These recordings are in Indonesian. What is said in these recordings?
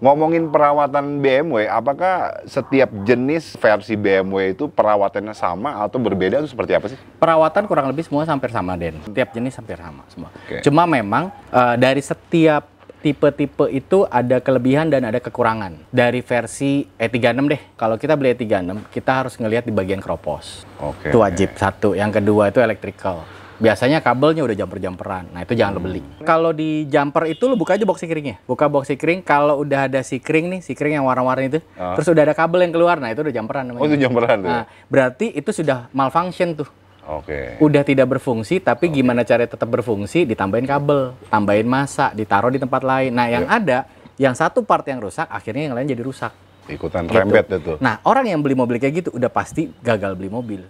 Ngomongin perawatan BMW, apakah setiap jenis versi BMW itu perawatannya sama atau berbeda, itu seperti apa sih? Perawatan kurang lebih semua hampir sama, Den. Setiap jenis hampir sama semua. Oke. Cuma memang dari setiap tipe-tipe itu ada kelebihan dan ada kekurangan. Dari versi E36 deh. Kalau kita beli E36, kita harus ngelihat di bagian kropos. Oke. Itu wajib, satu. Yang kedua itu electrical. Biasanya kabelnya udah jumper-jumperan. Nah, itu jangan lo beli. Kalau di jumper itu lo buka aja box sikringnya. Buka box sikring, kalau udah ada sikring nih, sikring yang warna-warni itu, terus udah ada kabel yang keluar, nah itu udah jumperan namanya. Oh, itu jumperan tuh. Nah, berarti itu sudah malfunction tuh. Oke. Udah tidak berfungsi, tapi gimana caranya tetap berfungsi? Ditambahin kabel, tambahin massa, ditaruh di tempat lain. Nah, yang ada, yang satu part yang rusak, akhirnya yang lain jadi rusak. Ikutan Gitu. rembet itu. Nah, orang yang beli mobil kayak gitu udah pasti gagal beli mobil.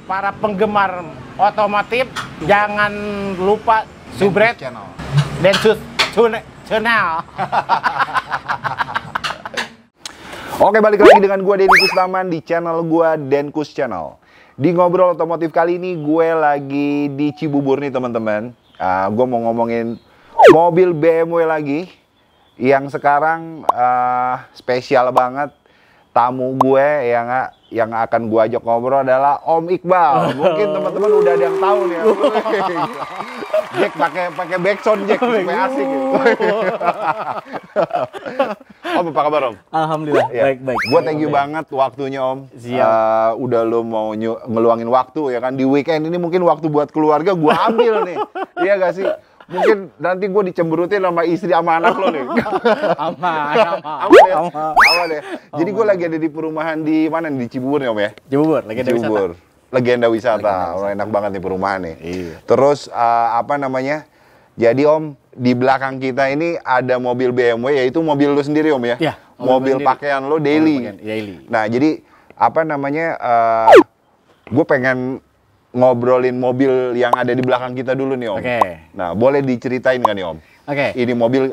Para penggemar otomotif jangan lupa subscribe Denkus Channel. Oke, balik lagi dengan gue Denny Kustaman di channel gue Denkus Channel. Di ngobrol otomotif kali ini gue lagi di Cibubur nih teman-teman. Gue mau ngomongin mobil BMW lagi yang sekarang spesial banget. Tamu gue yang akan gue ajak ngobrol adalah Om Iqbal. Mungkin teman-teman udah ada yang tahu nih. Jack pakai backsound Jack supaya asik. Om, apa kabar Om? Alhamdulillah, Ya. baik-baik. Gue thank you banget waktunya Om. Siap. Udah lo mau ngeluangin waktu ya kan. Di weekend ini mungkin waktu buat keluarga gue ambil nih. Iya gak sih? Mungkin nanti gue dicemberutin sama istri sama anak lo nih. Aman ya. Jadi gue lagi ada di perumahan di mana nih? Di Cibubur nih Om ya? Cibubur, Legenda Wisata. Legenda Wisata. Oh, enak banget nih perumahan nih. Iya. Terus apa namanya? Jadi Om, di belakang kita ini ada mobil BMW, yaitu mobil lo sendiri Om ya? Iya. Mobil pakaian lo daily. Daily. Nah, jadi apa namanya? Gue pengen ngobrolin mobil yang ada di belakang kita dulu nih Om. Oke. Nah, boleh diceritain nggak nih Om? Oke. Ini mobil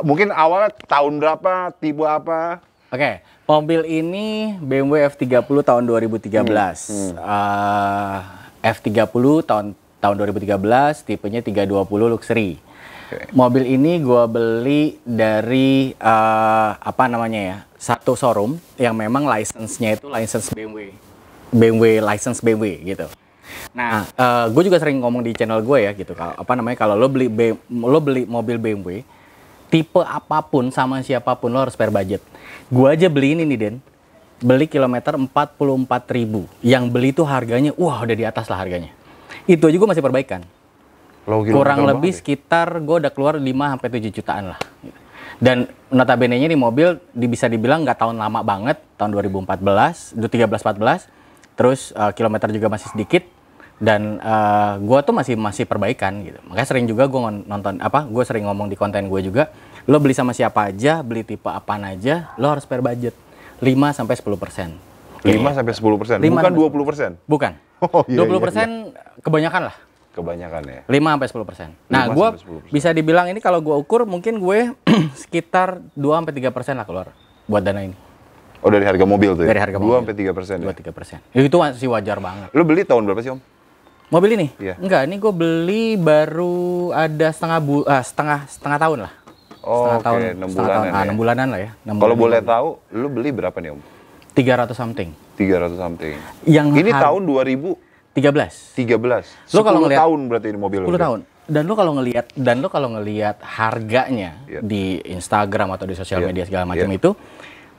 mungkin awalnya tahun berapa, tipe apa? Oke, mobil ini BMW F30 tahun 2013. F30 tahun 2013, tipenya 320 Luxury. Oke. Mobil ini gua beli dari apa namanya ya? Satu showroom yang memang license-nya itu license BMW. License BMW gitu. Nah, gue juga sering ngomong di channel gue ya gitu. Kalau lo beli mobil BMW, tipe apapun sama siapapun lo harus spare budget. Gue aja beli ini nih Den, beli kilometer 44.000. Yang beli itu harganya, wah udah di atas lah harganya. Itu aja gue masih perbaikan. Kurang lebih sekitar gue udah keluar 5-7 jutaan lah. Dan notabene-nya di mobil bisa dibilang nggak tahun lama banget, tahun 2014, 13-14. Terus kilometer juga masih sedikit. Dan gue tuh masih perbaikan gitu. Makanya sering juga gue gue sering ngomong di konten gue juga, lo beli sama siapa aja, beli tipe apaan aja, lo harus spare budget 5-10%. 5-10%, bukan 20%? Bukan. Oh, iya, 20% kebanyakan lah. Kebanyakan ya. 5-10%. Nah, gue bisa dibilang ini kalau gue ukur mungkin gue sekitar 2-3% lah keluar buat dana ini. Oh, dari harga mobil tuh ya? Dari harga mobil. 2-3% ya? 2-3%. Itu masih wajar banget. Lo beli tahun berapa sih Om? Mobil ini? Iya. Enggak, ini gue beli baru ada setengah tahun lah. Oh, setengah tahun, 6 bulanan ya? 6 bulanan lah ya. Kalau boleh tahu, lo beli berapa nih Om? 300 something. 300 something. Yang ini tahun 2013. 13. Lo kalau 10 ngeliat, tahun berarti ini mobil. 10 tahun. Dan lo kalau ngelihat harganya di Instagram atau di sosial media segala macam itu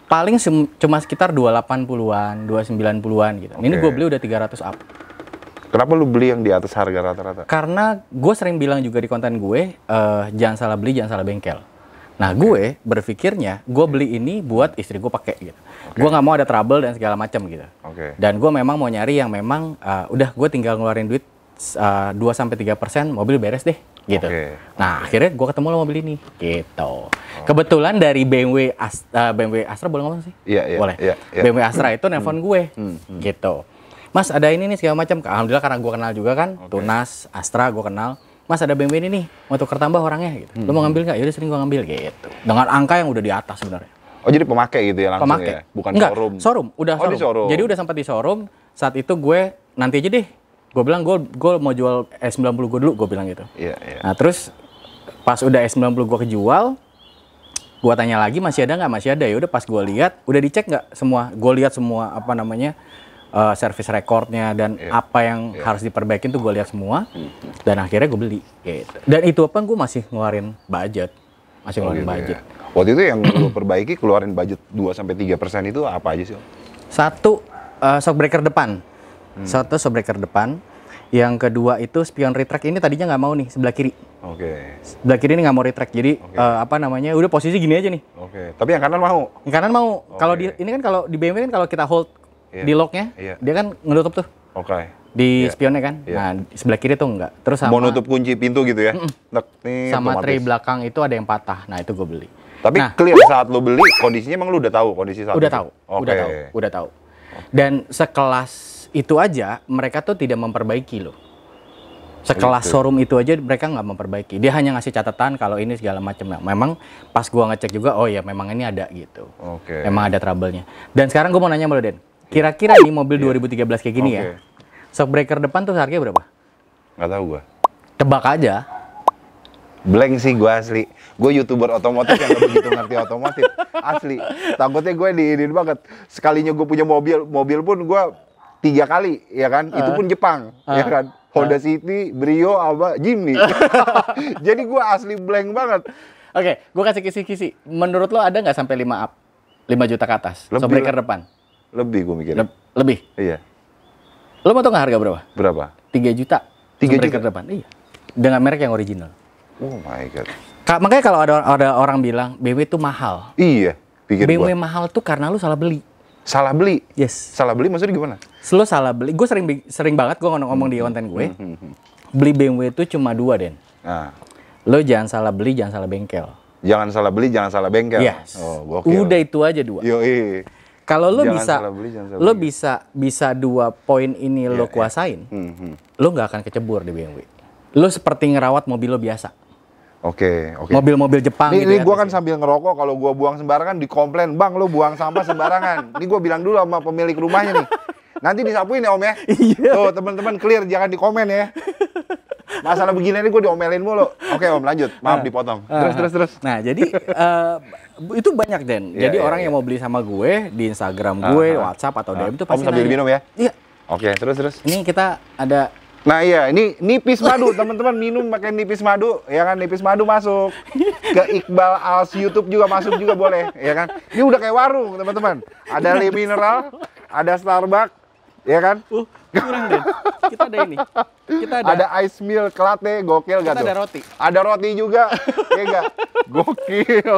paling cuma sekitar 280-an, 290-an gitu. Ini gue beli udah 300 up. Kenapa lu beli yang di atas harga rata-rata? Karena gue sering bilang juga di konten gue, jangan salah beli, jangan salah bengkel. Nah, gue berpikirnya, gue beli ini buat istri gue pakai gitu. Gue nggak mau ada trouble dan segala macam gitu. Dan gue memang mau nyari yang memang, udah gue tinggal ngeluarin duit 2-3%, mobil beres deh gitu. Nah, akhirnya gue ketemu lo mobil ini gitu. Kebetulan dari BMW Astra boleh ngomong sih? Iya. Boleh. BMW Astra itu nelfon gue gitu. Mas ada ini nih segala macam. Alhamdulillah karena gue kenal juga kan, Tunas, Astra gue kenal. Mas ada BMW ini nih, mau tukar tambah orangnya gitu. Lo mau ngambil nggak? Yaudah sering gue ngambil gitu. Dengan angka yang udah di atas sebenarnya. Oh jadi pemakai gitu ya langsung Pemakai. ya? Bukan Enggak, showroom? showroom. Udah Oh, di showroom. Jadi udah sempat di showroom. Saat itu gue nanti aja deh. Gue bilang gue mau jual S90 gue dulu. Gue bilang gitu. Iya, iya. Nah terus pas udah S90 gue kejual, gue tanya lagi masih ada nggak? Masih ada. Ya udah pas gue lihat, udah dicek nggak semua? Gue lihat semua apa namanya service recordnya dan apa yang harus diperbaikin tuh gue lihat semua. Dan akhirnya gue beli. Gitu. Dan itu apa? Gue masih ngeluarin budget. Masih ngeluarin Gitu budget. ya. Waktu itu yang lo perbaiki keluarin budget 2-3% itu apa aja sih Om? Satu, shockbreaker depan. Satu, shockbreaker depan. Yang kedua itu spion retract. Ini tadinya nggak mau nih, sebelah kiri. Oke. Sebelah kiri ini nggak mau retract. Jadi, apa namanya, udah posisi gini aja nih. Oke. Tapi yang kanan mau? Yang kanan mau. Kalau Oke. ini kan kalau di BMW kan kalau kita hold di locknya, dia kan ngetutup tuh. Oke. Di Iya. spionnya kan. Iya. Nah, di sebelah kiri tuh enggak. Terus sama, Mau nutup kunci pintu gitu ya? Nek, nih, sama otomatis. tray belakang itu ada yang patah. Nah, itu gue beli. Tapi Nah, clear saat lo beli, kondisinya emang lo udah tahu kondisi saat udah itu? tahu, Oke. udah tahu. Dan sekelas itu aja mereka tuh tidak memperbaiki loh. Sekelas Gitu. showroom itu aja mereka nggak memperbaiki. Dia hanya ngasih catatan kalau ini segala macam. Nah, memang pas gua ngecek juga, oh ya memang ini ada gitu. Oke. Memang ada trouble-nya. Dan sekarang gua mau nanya sama lo, Den. Kira-kira nih mobil 2013 kayak gini Oke. ya. Shockbreaker depan tuh harganya berapa? Nggak tahu gua. Tebak aja. Blank sih gua asli. Gue YouTuber otomotif yang gak begitu ngerti otomotif. Asli. Takutnya gue diinin banget. Sekalinya gue punya mobil pun gue 3 kali, ya kan? Itu pun Jepang, ya kan? Honda City, Brio, apa, Jimny. Jadi gue asli blank banget. Oke, gua kasih kisi-kisi. Menurut lo ada nggak sampai 5 up? 5 juta ke atas? Lebih Shockbreaker lah. depan? Lebih gue mikirnya. Lebih? Iya. Lo mau tau nggak harga berapa? Berapa? 3 juta. 3 Shockbreaker juta? depan. Iya. Dengan merek yang original. Oh my god. Makanya kalau ada orang bilang BMW itu mahal. Iya, pikir BMW gue. mahal tuh karena lu salah beli. Salah beli. Yes. Salah beli maksudnya gimana? Lu salah beli. Gue sering banget gue ngomong di konten gue. Beli BMW itu cuma 2, Den. Nah, Lo jangan salah beli, jangan salah bengkel. jangan salah beli, jangan salah bengkel. Yes. Oh, gokil. Udah itu aja 2. Yoi. Kalau lo Jangan bisa, salah beli, jangan salah lo beli. bisa 2 poin ini lo kuasain, lo nggak akan kecebur di BMW. Lo seperti ngerawat mobil lo biasa. Oke. Mobil-mobil Jepang Ini, gitu ini ya, gue kan biasanya. sambil ngerokok, kalau gue buang sembarangan dikomplain, bang lu buang sampah sembarangan. Ini gue bilang dulu sama pemilik rumahnya nih. Nanti disapuin ya Om ya. Iya. Tuh teman-teman clear, jangan di komen ya. Masalah begini nih gue diomelin mulu. Oke Om lanjut, maaf dipotong. Terus. Nah, jadi itu banyak, Den. Iya, Jadi iya, orang iya. yang mau beli sama gue di Instagram gue, WhatsApp atau DM itu Om pasti sambil nanya. minum ya. Iya. Oke, terus. Ini kita ada Nah iya, ini nipis madu teman-teman, minum pakai nipis madu, ya kan? Nipis madu masuk ke Iqbal Als YouTube juga masuk juga boleh, ya kan? Ini udah kayak warung teman-teman. Ada Le Mineral, ada Starbucks, ya kan? kurang, Den. Kita ada ini. Kita Ada ice milk latte, gokil kita gak tuh? ada roti. Ada roti juga, ya enggak? Gokil.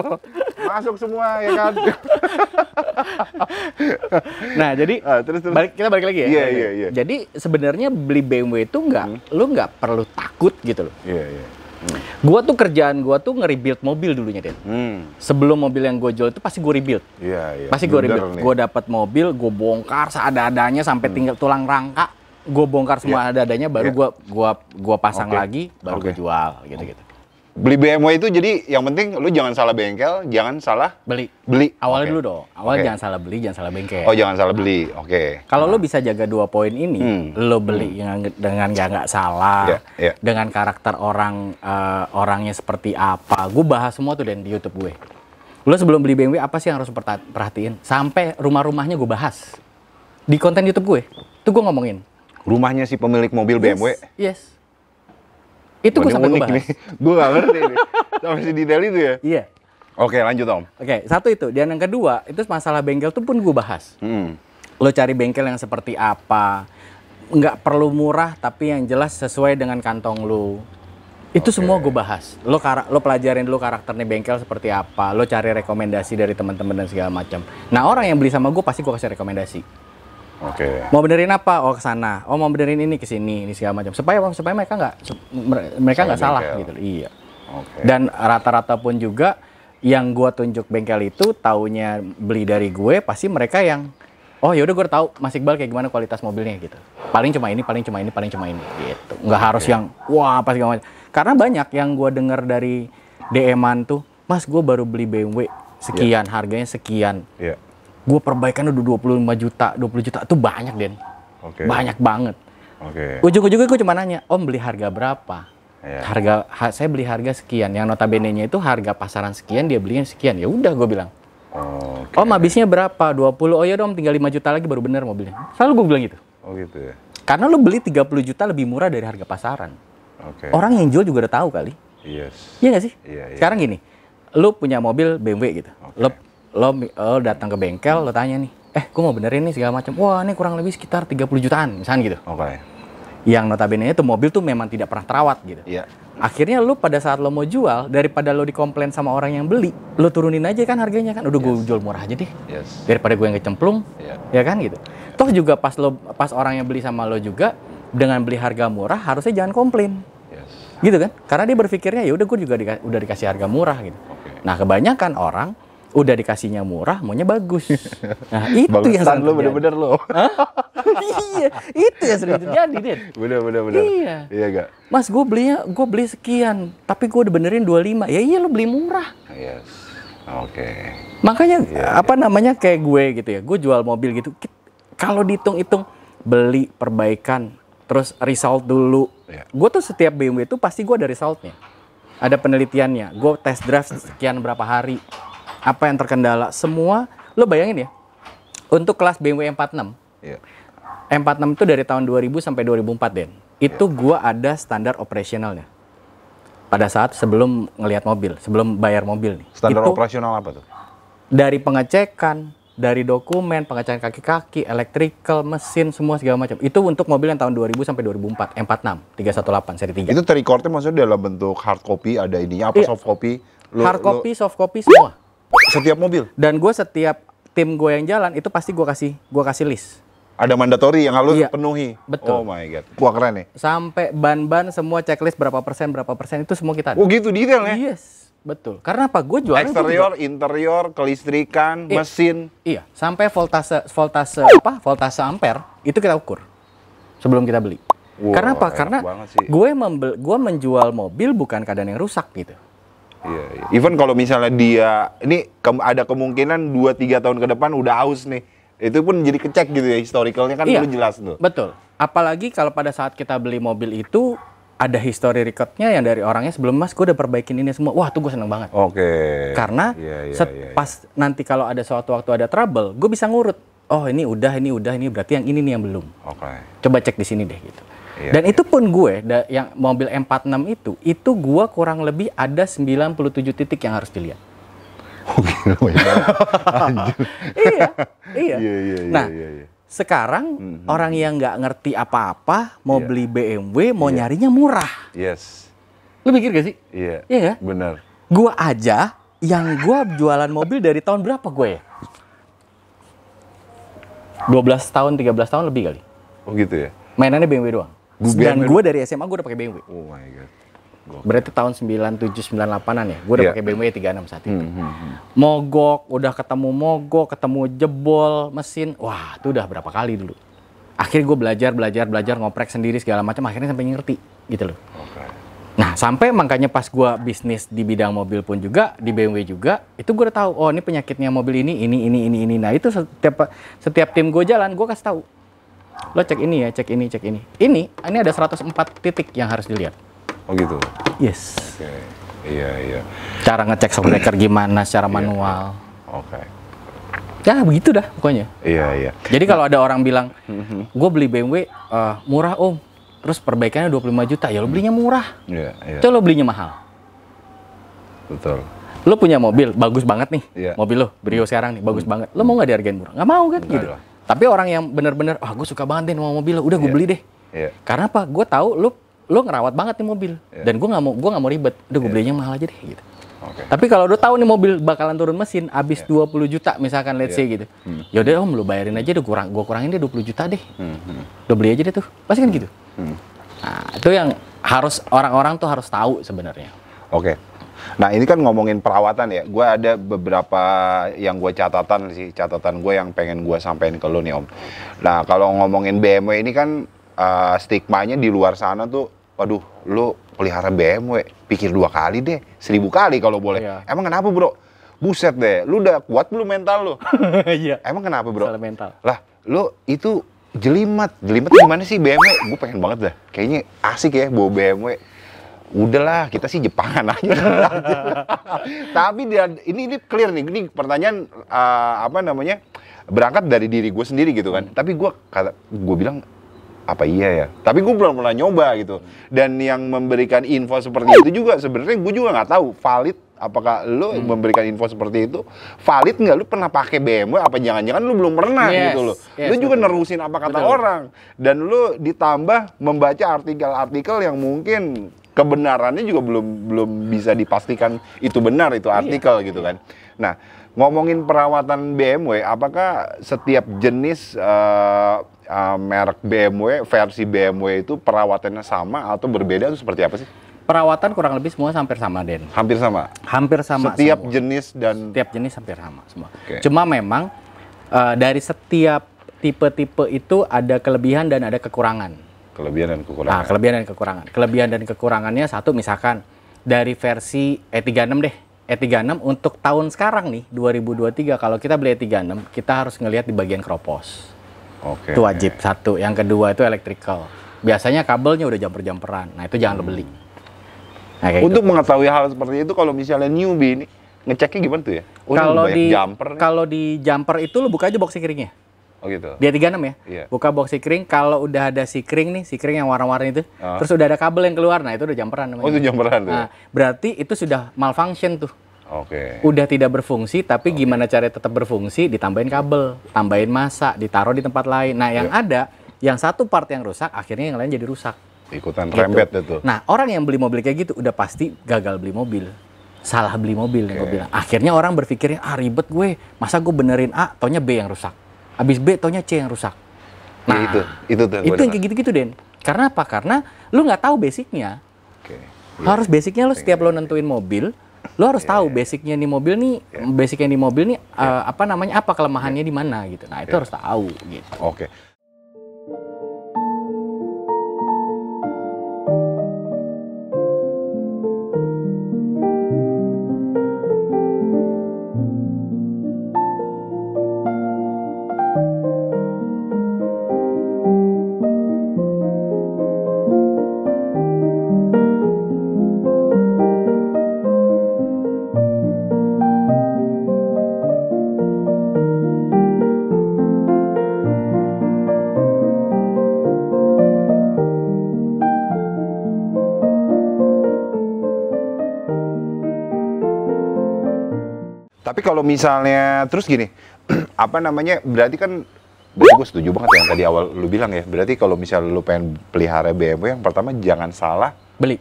Masuk semua, ya kan? Nah, jadi Terus. kita balik lagi ya. Iya. Jadi sebenarnya beli BMW itu lu nggak perlu takut gitu loh. Iya. Kerjaan gua tuh nge-rebuild mobil dulunya, Den. Sebelum mobil yang gue jual itu pasti gue rebuild. Iya. Pasti gue Bener rebuild. nih. Gue dapat mobil, gue bongkar seadanya sampai tinggal tulang rangka. Gue bongkar semua seadanya, baru gua pasang Oke. lagi, baru gue Oke. jual gitu-gitu. Beli BMW itu jadi yang penting lu jangan salah bengkel, jangan salah Beli. beli. Awalnya Oke. dulu dong. Awalnya Oke. jangan salah beli, jangan salah bengkel. Oh jangan salah beli, oke. Kalau lo bisa jaga 2 poin ini, lo beli dengan nggak salah, Iya, iya. dengan karakter orangnya seperti apa. Gue bahas semua tuh, Den, di YouTube gue. Lo sebelum beli BMW apa sih yang harus perhatiin? Sampai rumah-rumahnya gue bahas di konten YouTube gue. Itu gue ngomongin. Rumahnya si pemilik mobil BMW. Yes. Itu gue sampai gue bahas. Gue gak ngerti nih. Sampai si detail itu ya. Iya. Oke lanjut Om. Oke, satu itu. Dan yang kedua, itu masalah bengkel tuh pun gue bahas. Lo cari bengkel yang seperti apa. Nggak perlu murah, tapi yang jelas sesuai dengan kantong lo. Itu semua gue bahas. Lo pelajarin dulu karakternya bengkel seperti apa. Lo cari rekomendasi dari teman-teman dan segala macam. Nah, orang yang beli sama gue pasti gue kasih rekomendasi. Oke. Mau benerin apa? Oh, ke sana. Oh, mau benerin ini ke sini, ini segala macam. Supaya mereka nggak salah bengkel. gitu. Iya. Oke. Dan rata-rata pun juga yang gue tunjuk bengkel itu taunya beli dari gue, pasti mereka yang oh yaudah gue tahu Mas Iqbal kayak gimana kualitas mobilnya gitu. Paling cuma ini gitu. Nggak harus yang wah apa segala macam. Karena banyak yang gue dengar dari DM-an tuh, Mas gue baru beli BMW, sekian, harganya sekian. Iya. Gue perbaikan udah 25 juta, 20 juta, itu banyak, Den. Oke. Banyak banget. Oke. Ujung-ujungnya gue cuma nanya, Om beli harga berapa? Iya. Saya beli harga sekian, yang notabene-nya itu harga pasaran sekian, dia belinya sekian. Ya udah gue bilang. Oke. Om habisnya berapa? 20. Oh ya dong, tinggal 5 juta lagi baru bener mobilnya. Selalu gue bilang gitu. Oh gitu ya. Karena lu beli 30 juta lebih murah dari harga pasaran. Oke. Orang yang jual juga udah tahu kali. Yes. Iya nggak sih? Iya, iya. Sekarang gini, lu punya mobil BMW gitu. Lo datang ke bengkel, lo tanya nih, gue mau benerin nih segala macam. Wah, ini kurang lebih sekitar 30 jutaan, misalnya gitu. Oke. Yang notabene itu mobil tuh memang tidak pernah terawat gitu. Iya. Akhirnya lu pada saat lo mau jual, daripada lo dikomplain sama orang yang beli, lo turunin aja kan harganya kan. Udah gue jual murah aja deh. Yes. Daripada gue yang kecemplung, Iya. ya kan gitu. Toh juga pas orang yang beli sama lo juga, dengan beli harga murah harusnya jangan komplain. Yes. Gitu kan? Karena dia berpikirnya ya udah gue juga udah dikasih harga murah gitu. Oke. Nah, kebanyakan orang udah dikasihnya murah, maunya bagus. Nah, itu yang Bagusan sering lu terjadi. bener-bener lu. Iya, itu yang sering terjadi, Den. Bener. Iya. Iya gak? Mas, gue beli sekian, tapi gue udah benerin 25. Ya iya, lo beli murah. Yes. Oke. Makanya Iya, apa namanya kayak gue gitu ya. Gue jual mobil gitu. Kalau dihitung-hitung beli, perbaikan, terus result dulu. Iya. Gue tuh setiap BMW itu pasti gue ada resultnya. Ada penelitiannya. Gue test drive sekian berapa hari. Apa yang terkendala. Semua, lo bayangin ya. Untuk kelas BMW M46. Iya. M46 itu dari tahun 2000 sampai 2004, Den. Itu gua ada standar operasionalnya. Pada saat sebelum ngelihat mobil, sebelum bayar mobil nih. Standar itu operasional apa tuh? dari pengecekan, dari dokumen, pengecekan kaki-kaki, electrical, mesin, semua segala macam. Itu untuk mobil yang tahun 2000 sampai 2004, M46, 318 seri 3. Itu terrecordnya maksudnya dalam bentuk hard copy, ada ininya apa Iya. soft copy? Hard copy, soft copy semua. Setiap mobil Dan gue setiap tim gue yang jalan itu pasti gua kasih list. ada mandatory yang harus Iya. penuhi. Betul. Oh my god. Wah keren nih. Sampai ban-ban semua checklist berapa persen itu semua kita ada. Oh gitu detailnya. Yes, betul. Karena apa? Gue jualnya Eksterior, interior, kelistrikan, Iya. mesin. Iya, sampai voltase ampere itu kita ukur sebelum kita beli. Wow, Karena apa? enak Karena banget sih. gue menjual mobil bukan keadaan yang rusak gitu. Iya, iya. Even kalau misalnya dia ini ada kemungkinan 2-3 tahun ke depan udah aus nih. Itu pun jadi kecek gitu ya, historicalnya kan Iya. dulu jelas tuh. Betul. Apalagi kalau pada saat kita beli mobil itu ada history recordnya yang dari orangnya sebelum, Mas, gue udah perbaikin ini semua. Wah, tuh gue seneng banget. Oke. Karena Iya, iya, iya. pas nanti kalau ada suatu waktu ada trouble, gue bisa ngurut. Oh, ini udah, ini berarti yang ini nih yang belum. Oke. Coba cek di sini deh gitu. Iya, Dan itu pun gue, yang mobil M46 itu gue kurang lebih ada 97 titik yang harus dilihat. Oh, gila, banyak banget. Anjir. Iya. Iya. Nah, iya. sekarang orang yang nggak ngerti apa-apa mau beli BMW, mau nyarinya murah. Yes. Lu mikir gak sih? Iya. Iya nggak? Bener. Gue aja yang gue jualan mobil dari tahun berapa gue ya? 12 tahun, 13 tahun lebih kali. Oh gitu ya. Mainannya BMW doang. Dan gue dari SMA gue udah pakai BMW. Oh my god. Berarti tahun 97, 98-an ya. Gue udah Iya. pakai BMW 36 saat itu. Mogok, udah ketemu mogok, ketemu jebol mesin. Wah, itu udah berapa kali dulu. Akhirnya gue belajar, ngoprek sendiri segala macam. Akhirnya sampai ngerti gitu loh. Oke. Nah, sampai makanya pas gue bisnis di bidang mobil pun juga, di BMW juga, itu gue udah tahu, oh ini penyakitnya mobil ini. Nah, itu setiap tim gue jalan, gue kasih tahu. Lo cek ini ya, cek ini. Ini ada 104 titik yang harus dilihat. Oh gitu. Yes. Oke. Iya. Cara ngecek shockbreaker gimana secara manual. Oke. Ya begitu dah pokoknya. Iya. Jadi kalau ada orang bilang, gue beli BMW murah om, terus perbaikannya 25 juta, ya lo belinya murah. Iya. Coba lo belinya mahal. Betul. Lo punya mobil, bagus banget nih. Iya. Mobil lo, Brio sekarang nih, bagus banget. Lo mau nggak dihargain murah? Nggak mau kan? Enggak Gitu. lah. Tapi orang yang bener-bener, gue suka banget deh sama mobil lo, udah gue Iya. beli deh. Iya. Karena apa? Gue tahu lo ngerawat banget nih mobil. Iya. Dan gue nggak mau ribet. Udah gue belinya mahal aja deh gitu. Oke. Tapi kalau udah tahu nih mobil bakalan turun mesin, habis 20 juta misalkan let's say gitu. Ya udah om, lu bayarin aja deh, gua kurangin deh 20 juta deh. Lo beli aja deh tuh. Pasti kan gitu. Nah, itu yang harus orang-orang tuh harus tahu sebenarnya. Oke. Nah ini kan ngomongin perawatan ya. Gue ada beberapa yang gue catatan gue yang pengen gue sampein ke lu nih om. Nah kalau ngomongin BMW ini kan stigmanya di luar sana tuh, waduh, lu pelihara BMW, pikir 2 kali deh, 1000 kali kalau boleh. Iya. Emang kenapa bro? Buset deh, lu udah kuat belum mental lu? Iya. Emang kenapa bro? Masalah mental. Lah, lu itu jelimet gimana sih BMW? Gue pengen banget dah, kayaknya asik ya bawa BMW. Udahlah, kita sih Jepangan aja. Tapi ini clear nih, ini pertanyaan apa namanya, berangkat dari diri gue sendiri gitu kan. Tapi gue bilang, apa iya ya? Tapi gue belum pernah nyoba gitu. Dan yang memberikan info seperti itu juga sebenarnya gue juga nggak tahu valid. Apakah lo memberikan info seperti itu valid nggak? Lu pernah pakai BMW? Apa jangan-jangan lu belum pernah gitu loh? Lu juga nerusin apa kata orang. Dan lu ditambah membaca artikel-artikel yang mungkin kebenarannya juga belum bisa dipastikan itu benar itu artikel gitu kan. Nah, ngomongin perawatan BMW, apakah setiap jenis merek BMW, versi BMW itu perawatannya sama atau berbeda atau seperti apa sih? Perawatan kurang lebih semua hampir sama, Den. Hampir sama? Hampir sama setiap semua. jenis dan... Setiap jenis hampir sama semua. Okay. Cuma memang dari setiap tipe-tipe itu ada kelebihan dan ada kekurangan. Kelebihan dan kekurangan. Nah, kelebihan dan kekurangan. Kelebihan dan kekurangannya satu, misalkan dari versi E36 deh. E36 untuk tahun sekarang nih, 2023, kalau kita beli E36, kita harus ngelihat di bagian kropos. Oke. Itu wajib, satu. Yang kedua itu electrical. Biasanya kabelnya udah jumper-jumperan. Nah, itu jangan lo beli. Nah, untuk mengetahui hal seperti itu, kalau misalnya newbie ini, ngeceknya gimana tuh ya? Kalau di jumper itu lo buka aja box sikringnya. Oh gitu. Dia 36 ya. Iya. Buka box sikring, kalau udah ada sikring nih, sikring yang warna-warni itu, terus udah ada kabel yang keluar, nah itu udah jumperan namanya. Oh, itu jumperan tuh. Nah, berarti itu sudah malfunction tuh. Oke. Udah tidak berfungsi, tapi gimana cara tetap berfungsi? Ditambahin kabel, tambahin massa, ditaruh di tempat lain. Nah, yang ada, yang satu part yang rusak, akhirnya yang lain jadi rusak. Ikutan Gitu. rembet itu. Nah, orang yang beli mobil kayak gitu udah pasti gagal beli mobil. Salah beli mobil yang gue bilang. Akhirnya orang berpikirnya, ribet gue. Masa gue benerin A, taunya B yang rusak. Habis B, taunya C yang rusak. Nah, ya, itu tuh. Itu yang kayak gitu-gitu, Den. Karena apa? Karena lu nggak tahu basicnya. Oke. Harus basicnya lu setiap lo nentuin mobil, lo harus tahu basicnya di mobil nih, basicnya di mobil nih apa namanya, apa kelemahannya di mana gitu. Nah, itu harus tahu gitu. Oke. Tapi kalau misalnya terus gini, apa namanya? Berarti gue setuju banget yang tadi awal lu bilang ya. Berarti kalau misalnya lu pengen pelihara BMW, yang pertama jangan salah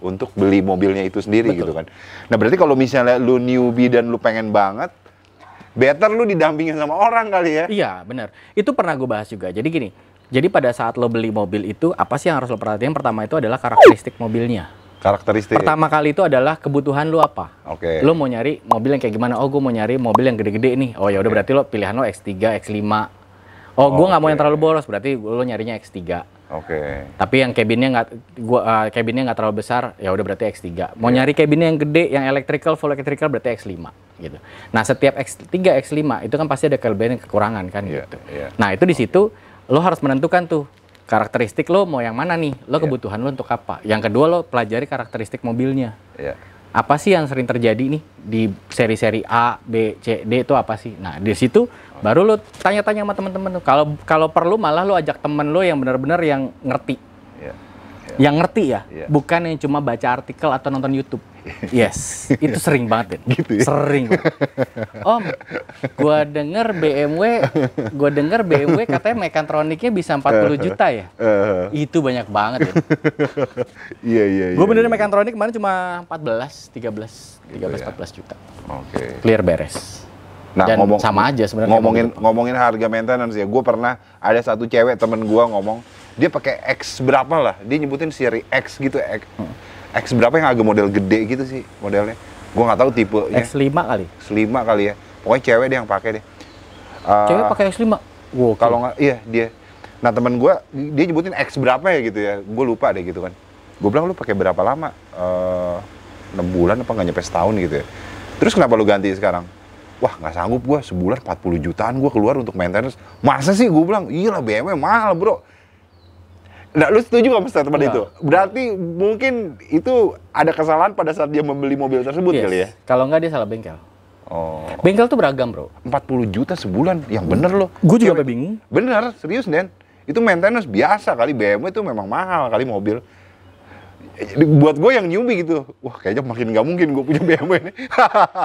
untuk beli mobilnya itu sendiri. Betul. Gitu kan. Nah, berarti kalau misalnya lu newbie dan lu pengen banget, better lu didampingin sama orang kali ya. Iya, benar. Itu pernah gue bahas juga. Jadi gini, jadi pada saat lo beli mobil itu, apa sih yang harus lo perhatikan? Pertama itu adalah karakteristik mobilnya. Karakteristik. Pertama kali itu adalah kebutuhan lu apa. Oke. Lo mau nyari mobil yang kayak gimana? Oh, gue mau nyari mobil yang gede-gede nih. Oh ya udah, berarti lo pilihan lo X3, X5. Oh, gue nggak mau yang terlalu boros, berarti lo nyarinya X3. Oke. Tapi yang cabinnya nggak terlalu besar, ya udah berarti X3. Mau nyari cabinnya yang gede, yang electrical, full electrical, berarti X5 gitu. Nah, setiap X3, X5 itu kan pasti ada kelebihan dan kekurangan kan gitu. Nah, itu di situ lo harus menentukan tuh karakteristik lo mau yang mana nih, lo kebutuhan lo untuk apa. Yang kedua, lo pelajari karakteristik mobilnya. Apa sih yang sering terjadi nih di seri-seri A, B, C, D itu apa sih? Nah, di situ baru lo tanya-tanya sama teman-teman tuh. Kalau perlu malah lo ajak temen lo yang benar-benar yang ngerti. Yang ngerti ya, bukan yang cuma baca artikel atau nonton YouTube. Yes, itu sering banget, Den. Gitu ya? Sering. Om, gua denger BMW katanya mekatroniknya bisa 40 juta ya. Itu banyak banget, Den. Iya. Gue benerin mekatronik kemarin cuma 14 juta. Oke. Clear beres. Nah, Dan sama aja sebenarnya. Ngomongin harga maintenance ya, gue pernah ada satu cewek temen gue ngomong, dia pakai X berapa lah, dia nyebutin seri X gitu, X berapa yang agak model gede gitu sih modelnya, gue nggak tahu tipenya. X5 kali. X5 kali ya, pokoknya cewek dia yang pakai deh. Cewek pakai X5. Wow, kalau nggak, iya dia. Nah, temen gue dia nyebutin X berapa ya gitu ya, gue lupa deh gitu kan. Gue bilang, lu pakai berapa lama? 6 bulan apa nggak nyampe setahun gitu ya. Terus kenapa lu ganti sekarang? wah nggak sanggup gue sebulan 40 jutaan gue keluar untuk maintenance. Masa sih? Gue bilang, iya lah BMW mahal bro. Nah, lu setuju sama statement itu? Berarti mungkin itu ada kesalahan pada saat dia membeli mobil tersebut kali ya? Kalau nggak dia salah bengkel. Oh. Bengkel tuh beragam bro. 40 juta sebulan, yang bener loh. Gue juga sampai bingung. Bener, serius Den. Itu maintenance biasa kali, BMW itu memang mahal kali mobil. Buat gue yang newbie gitu, wah kayaknya makin nggak mungkin gue punya BMW ini.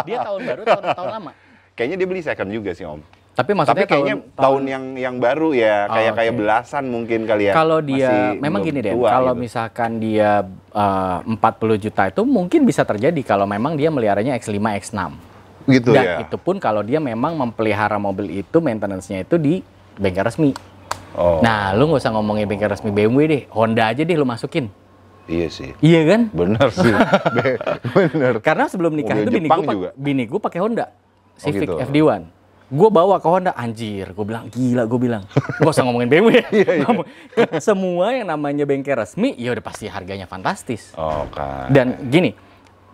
Dia tahun baru, tahun lama. Kayaknya dia beli second juga sih Om. Tapi maksudnya kayaknya tahun yang baru ya, kayak belasan mungkin kali ya. Kalau dia memang gini deh, kalau gitu. Misalkan dia 40 juta itu mungkin bisa terjadi kalau memang dia meliharanya X5, X6. Gitu dan ya. itu pun kalau dia memang memelihara mobil itu, maintenance-nya itu di bengkel resmi. Nah, lu nggak usah ngomongin bengkel resmi BMW deh, Honda aja deh lu masukin. Iya sih. Iya kan? Bener sih. Bener. Karena sebelum nikah mobil itu bini gue pakai Honda Civic gitu. FD1. Gue bawa ke Honda, anjir, gue bilang gila, gue bilang gak usah ngomongin BMW. Semua yang namanya bengkel resmi, ya udah pasti harganya fantastis. Dan gini,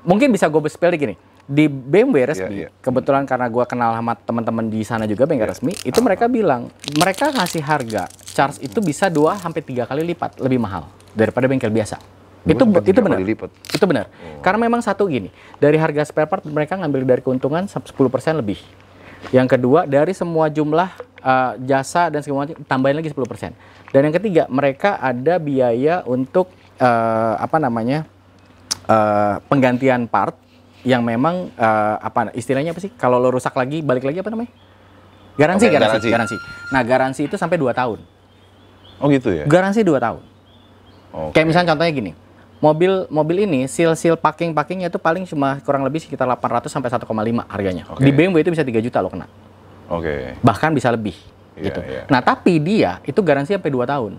mungkin bisa gue spell gini, di BMW resmi, kebetulan karena gue kenal sama teman-teman di sana juga bengkel resmi, itu mereka bilang mereka ngasih harga charge itu bisa 2-3 kali lipat lebih mahal daripada bengkel biasa. Itu benar. Itu benar. Karena memang satu gini, dari harga spare part mereka ngambil dari keuntungan 10% lebih. Yang kedua, dari semua jumlah jasa dan segala macam tambahin lagi 10%. Dan yang ketiga, mereka ada biaya untuk penggantian part yang memang istilahnya apa sih? Kalau lo rusak lagi, balik lagi apa namanya? Garansi. Nah, garansi itu sampai 2 tahun. Oh gitu ya? Garansi 2 tahun. Kayak misalnya contohnya gini. Mobil ini seal packingnya itu paling cuma kurang lebih sekitar 800 sampai 1,5 harganya. Di BMW itu bisa 3 juta lo kena. Bahkan bisa lebih gitu. Nah, tapi dia itu garansi sampai 2 tahun.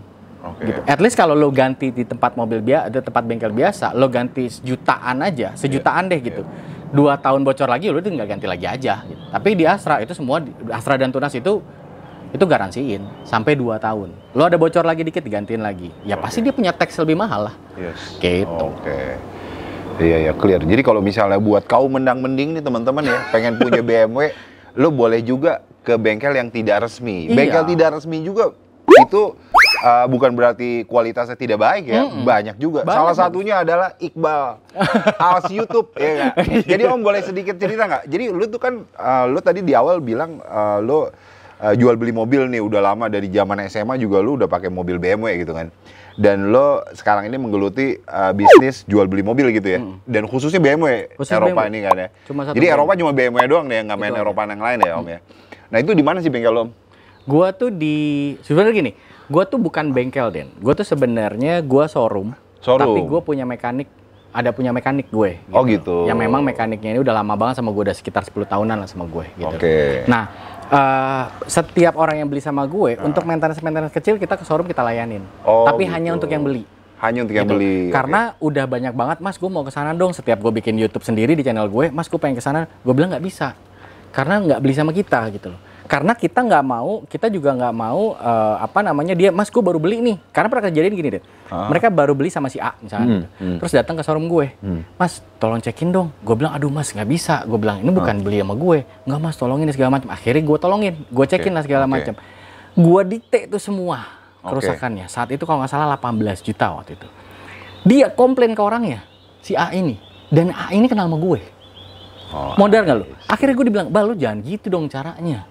Gitu. At least kalau lo ganti di tempat tempat bengkel biasa, lo ganti sejutaan aja, sejutaan deh gitu. 2 tahun bocor lagi lo tinggal ganti lagi aja gitu. Tapi di Astra itu semua Astra dan Tunas itu garansiin sampai 2 tahun. Lo ada bocor lagi dikit digantiin lagi. Ya pasti dia punya tax lebih mahal lah. Gitu. Iya, clear. Jadi kalau misalnya buat kaum mendang-mending nih teman-teman ya, pengen punya BMW, lo boleh juga ke bengkel yang tidak resmi. Bengkel tidak resmi juga itu bukan berarti kualitasnya tidak baik ya, banyak juga. Salah satunya adalah Iqbal Als YouTube, ya gak? Jadi Om boleh sedikit cerita nggak? Jadi lu tuh kan, lu tadi di awal bilang lu jual beli mobil nih udah lama, dari zaman SMA juga lu udah pakai mobil BMW gitu kan. Dan lo sekarang ini menggeluti bisnis jual beli mobil gitu ya. Dan khususnya BMW Eropa ini kan ya. Jadi Eropa cuma BMW doang deh, nggak main Eropa yang lain ya Om ya. Nah itu di mana sih bengkel lo Om? Gua tuh sebenarnya gini, gua tuh bukan bengkel Den. Gua tuh sebenarnya showroom. Tapi gua punya mekanik gue. Gitu. Oh gitu. Yang memang mekaniknya ini udah lama banget sama gue, udah sekitar 10 tahunan lah sama gue. Gitu. Nah, setiap orang yang beli sama gue, untuk maintenance kecil kita ke showroom kita layanin. Tapi hanya untuk yang beli. Hanya untuk yang beli. Karena udah banyak banget, Mas, gue mau ke sana dong. Setiap gue bikin YouTube sendiri di channel gue, Mas, gue pengen ke sana. Gue bilang nggak bisa. Karena nggak beli sama kita gitu loh. Karena kita juga nggak mau dia, Mas, gue baru beli nih. Karena pernah kejadian gini deh, mereka baru beli sama si A misalnya, terus datang ke showroom gue, Mas, tolong cekin dong. Gue bilang, aduh Mas, nggak bisa. Gue bilang, ini bukan beli sama gue. Nggak Mas, tolongin segala macam. Akhirnya gue tolongin, gue cekin lah segala macam. Gue dikte itu semua kerusakannya. Saat itu kalau nggak salah 18 juta waktu itu. Dia komplain ke orangnya, si A ini, dan A ini kenal sama gue. Modal nggak lo? Akhirnya gue dibilang, Bal, lu jangan gitu dong caranya.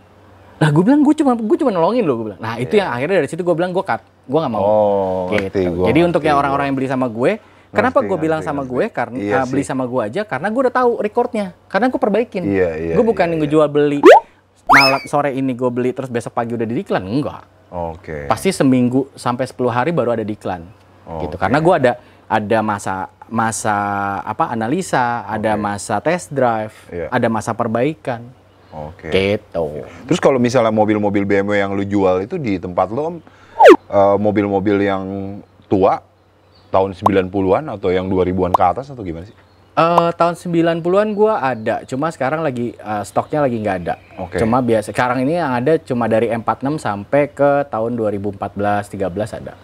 Nah, gue bilang gue cuma nolongin lo, gue bilang. Nah, itu yang akhirnya dari situ gue bilang gue cut, gue nggak mau. Gitu. Jadi untuk yang orang-orang yang beli sama gue, kenapa gue bilang sama gue? Karena beli sama gue aja, karena gue udah tahu recordnya, karena gue perbaikin. Gue bukan ngejual beli malam sore ini gue beli terus besok pagi udah di iklan, enggak. Pasti seminggu sampai 10 hari baru ada di iklan. Gitu. Karena gue ada masa analisa, ada masa test drive, ada masa perbaikan. Gitu. Terus kalau misalnya mobil-mobil BMW yang lu jual itu di tempat lu Om, mobil-mobil yang tua tahun 90-an atau yang 2000-an ke atas atau gimana sih? Tahun 90-an gua ada, cuma sekarang lagi stoknya lagi nggak ada. Cuma biasa sekarang ini yang ada cuma dari M46 sampai ke tahun 2014-13 ada.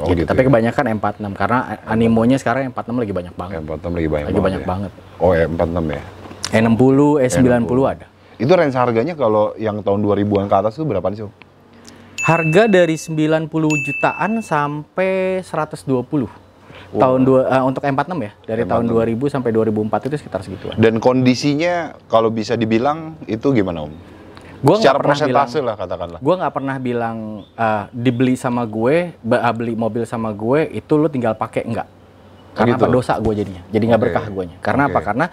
Gitu. Tapi kebanyakan M46 karena animonya sekarang M46 lagi banyak banget. M46 lagi banyak banget. Oh, M46 ya. E60, E90 ada. Itu range harganya kalau yang tahun 2000-an ke atas tuh berapa sih, Om? Harga dari 90 jutaan sampai 120. Tahun untuk M46 ya, dari tahun 2000 sampai 2004 itu sekitar segituan. Dan kondisinya kalau bisa dibilang itu gimana, Om? Gua secara persentase lah katakanlah. Gue nggak pernah bilang dibeli sama gue, beli mobil sama gue itu lu tinggal pakai, enggak. Karena gitu. apa, dosa gue jadinya. Jadi nggak berkah guanya. Karena apa? Karena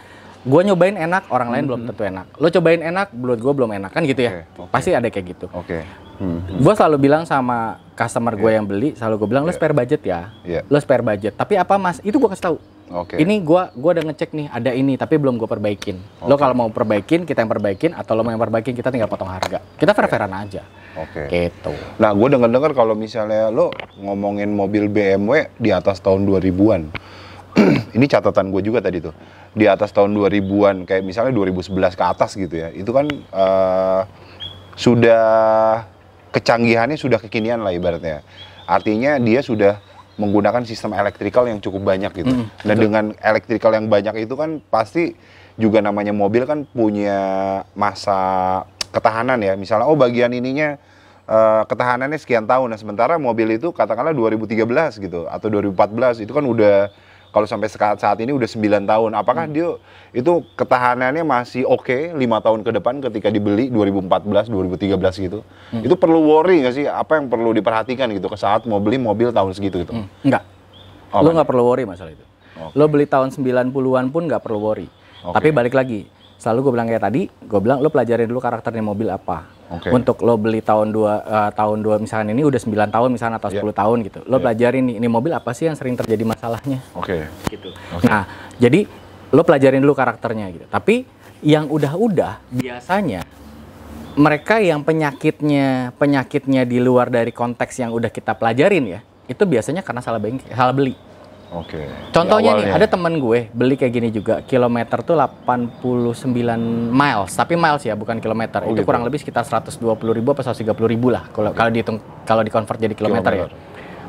gue nyobain enak, orang lain belum tentu enak. Lo cobain enak, menurut gue belum enak, kan gitu ya. Pasti ada kayak gitu. Gue selalu bilang sama customer gue yang beli, selalu gue bilang, lo spare budget ya. Lo spare budget. Tapi apa mas? Itu gue kasih tahu. Ini gue udah ngecek nih, ada ini, tapi belum gue perbaikin. Lo kalau mau perbaikin, kita yang perbaikin, atau lo mau yang perbaikin, kita tinggal potong harga. Kita fair-fairan aja. Gitu. Nah, gue dengar kalau misalnya lo ngomongin mobil BMW di atas tahun 2000-an. Ini catatan gue juga tadi tuh. Di atas tahun 2000-an, kayak misalnya 2011 ke atas gitu ya. Itu kan sudah kecanggihannya sudah kekinian lah ibaratnya. Artinya dia sudah menggunakan sistem elektrikal yang cukup banyak gitu. Dan dengan elektrikal yang banyak itu kan pasti juga namanya mobil kan punya masa ketahanan ya. Misalnya bagian ininya ketahanannya sekian tahun. Nah, sementara mobil itu katakanlah 2013 gitu atau 2014 itu kan udah kalau sampai saat ini udah 9 tahun. Apakah dia itu ketahanannya masih oke 5 tahun ke depan ketika dibeli 2014, 2013 gitu? Itu perlu worry nggak sih? Apa yang perlu diperhatikan gitu saat mau beli mobil tahun segitu gitu? Enggak. Lo nggak perlu worry masalah itu. Lo beli tahun 90-an pun nggak perlu worry. Tapi balik lagi, selalu gue bilang kayak tadi, gue bilang lo pelajarin dulu karakternya mobil apa. Untuk lo beli tahun 2 misalkan ini udah 9 tahun misalnya atau 10 tahun gitu. Lo pelajarin nih, ini mobil apa sih yang sering terjadi masalahnya. Gitu. Nah, jadi lo pelajarin dulu karakternya gitu. Tapi yang udah biasanya mereka yang penyakitnya di luar dari konteks yang udah kita pelajarin ya, itu biasanya karena salah beli. Contohnya nih, ada temen gue beli kayak gini juga, kilometer tuh 89 miles, tapi miles ya, bukan kilometer. Itu kurang lebih sekitar 120.000 atau 130.000 lah kalau dihitung, kalau dikonvert jadi kilometer ya.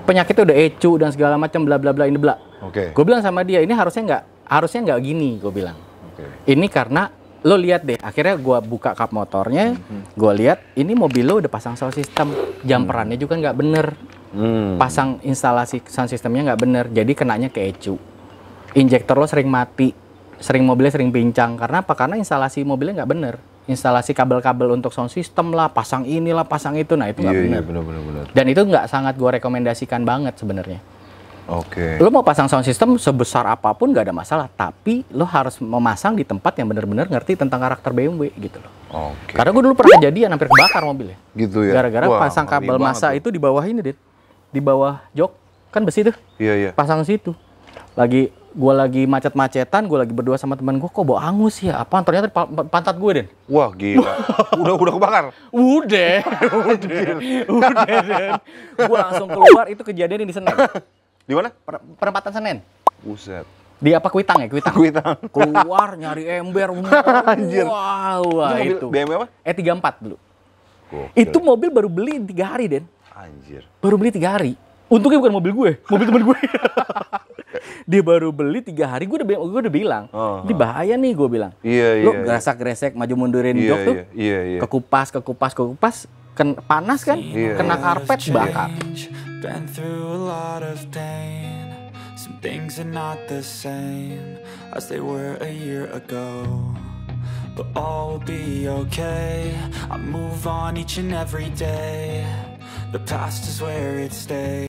Penyakitnya udah ecu dan segala macam bla bla bla ini bla. Gue bilang sama dia, ini harusnya nggak gini, gue bilang. Ini karena lo lihat deh, akhirnya gue buka kap motornya, gue lihat ini mobil lo udah pasang sound system, jumperannya juga nggak bener. Pasang instalasi sound systemnya nggak bener, jadi kenanya ke ecu. Injektor lo sering mati, mobilnya sering pincang. Karena apa? Karena instalasi mobilnya nggak bener. Instalasi kabel-kabel untuk sound system lah, pasang inilah, pasang itu, nah itu nggak bener. Dan itu nggak sangat gue rekomendasikan banget sebenarnya. Lo mau pasang sound system sebesar apapun nggak ada masalah, tapi lo harus memasang di tempat yang benar-benar ngerti tentang karakter BMW gitu loh. Karena gue dulu pernah kejadian hampir kebakar mobilnya. Gitu ya. Gara-gara pasang kabel massa itu di bawah ini, Dit. Di bawah jok kan besi tuh. Pasang situ. Gue lagi macet-macetan, gue lagi berdua sama teman gue, kok bau angus ya? Apaan? Ternyata pantat gue, Den. Wah, gila. udah kebakar. Udah, Den. Gue langsung keluar, itu kejadian di Senen. Di mana? Perempatan Senen. Buset. Di apa, Kuitang ya? Kuitang. Keluar nyari ember. Anjir. Wah, itu. BMW apa? E34 dulu. Itu mobil baru beli 3 hari, Den. Anjir. Baru beli 3 hari. Untungnya bukan mobil gue, mobil temen gue. Dia baru beli 3 hari, gue udah bilang, ini bahaya nih, gue bilang. Lo gerasak-gresek, maju mundurin jok tuh, kekupas, panas kan, kena karpet, bakar. Been through a lot of pain. Some things are not the same as they were a year ago. But all will be okay. I move on each and every day. The past is where it stays.